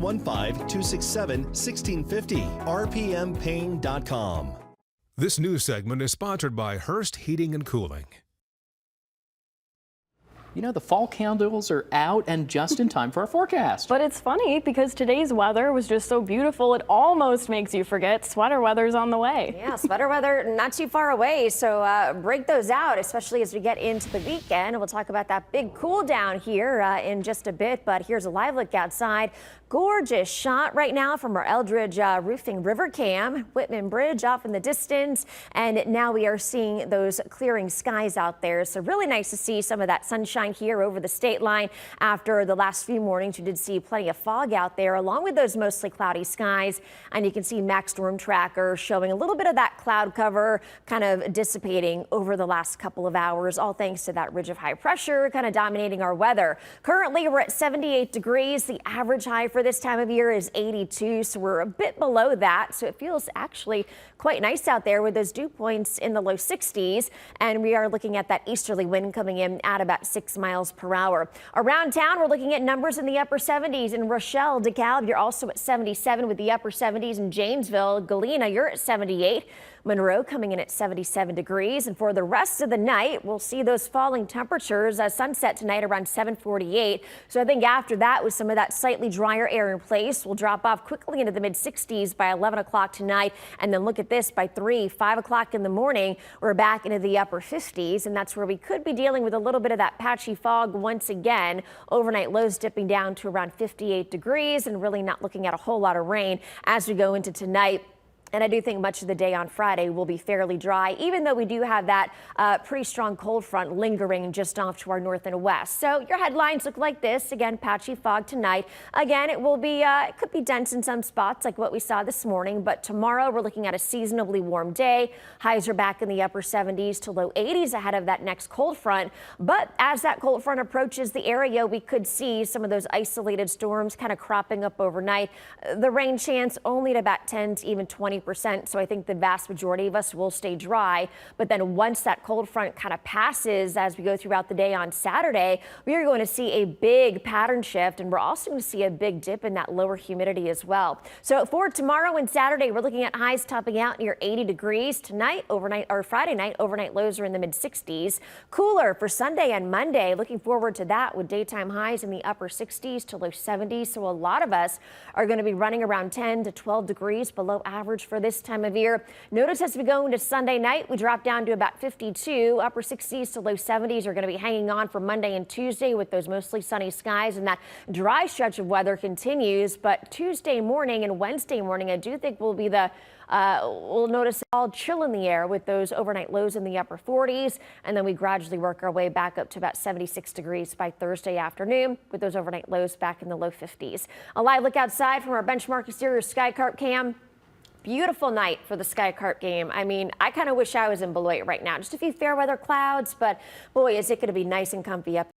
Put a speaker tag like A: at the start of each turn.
A: 15-267-1650. rpmpain.com.
B: This news segment is sponsored by Hearst Heating and Cooling.
C: You know, the fall candles are out and just in time for our forecast.
D: But it's funny because today's weather was just so beautiful, it almost makes you forget sweater weather's on the way.
E: Yeah, sweater weather not too far away, so break those out, especially as we get into the weekend. We'll talk about that big cool down here in just a bit, but here's a live look outside. Gorgeous shot right now from our Eldridge Roofing River Cam. Whitman Bridge off in the distance, and now we are seeing those clearing skies out there. So really nice to see some of that sunshine here over the state line. After the last few mornings, you did see plenty of fog out there, along with those mostly cloudy skies. And you can see Max Storm Tracker showing a little bit of that cloud cover kind of dissipating over the last couple of hours, all thanks to that ridge of high pressure kind of dominating our weather. Currently, we're at 78 degrees. The average high for this time of year is 82, so we're a bit below that. So it feels actually quite nice out there with those dew points in the low 60s. And we are looking at that easterly wind coming in at about 6 miles per hour. Around town, we're looking at numbers in the upper 70s. In Rochelle, DeKalb, you're also at 77 with the upper 70s. In Janesville, Galena, you're at 78. Monroe coming in at 77 degrees. And for the rest of the night, we'll see those falling temperatures. Sunset tonight around 7:48. So I think after that, with some of that slightly drier air in place, we'll drop off quickly into the mid 60s by 11 o'clock tonight. And then look at this, by 5 o'clock in the morning, we're back into the upper 50s. And that's where we could be dealing with a little bit of that patchy fog once again. Overnight lows dipping down to around 58 degrees and really not looking at a whole lot of rain as we go into tonight. And I do think much of the day on Friday will be fairly dry, even though we do have that pretty strong cold front lingering just off to our north and west. So your headlines look like this. Again, patchy fog tonight. Again, it will be it could be dense in some spots like what we saw this morning. But tomorrow we're looking at a seasonably warm day. Highs are back in the upper 70s to low 80s ahead of that next cold front. But as that cold front approaches the area, we could see some of those isolated storms kind of cropping up overnight. The rain chance only at about 10 to even 20%. So I think the vast majority of us will stay dry. But then once that cold front kind of passes as we go throughout the day on Saturday, we are going to see a big pattern shift, and we're also going to see a big dip in that lower humidity as well. So for tomorrow and Saturday, we're looking at highs topping out near 80 degrees. Tonight, overnight, or Friday night, overnight lows are in the mid 60s. Cooler for Sunday and Monday. Looking forward to that with daytime highs in the upper 60s to low 70s. So a lot of us are going to be running around 10 to 12 degrees below average for this time of year. Notice as we go into Sunday night, we drop down to about 52. Upper 60s to low 70s are going to be hanging on for Monday and Tuesday with those mostly sunny skies, and that dry stretch of weather continues. But Tuesday morning and Wednesday morning, I do think will be the we'll notice all chill in the air with those overnight lows in the upper 40s, and then we gradually work our way back up to about 76 degrees by Thursday afternoon with those overnight lows back in the low 50s. A live look outside from our benchmark exterior sky carp cam. Beautiful night for the sky carp game. I mean, I kind of wish I was in Beloit right now. Just a few fair weather clouds, but boy, is it going to be nice and comfy up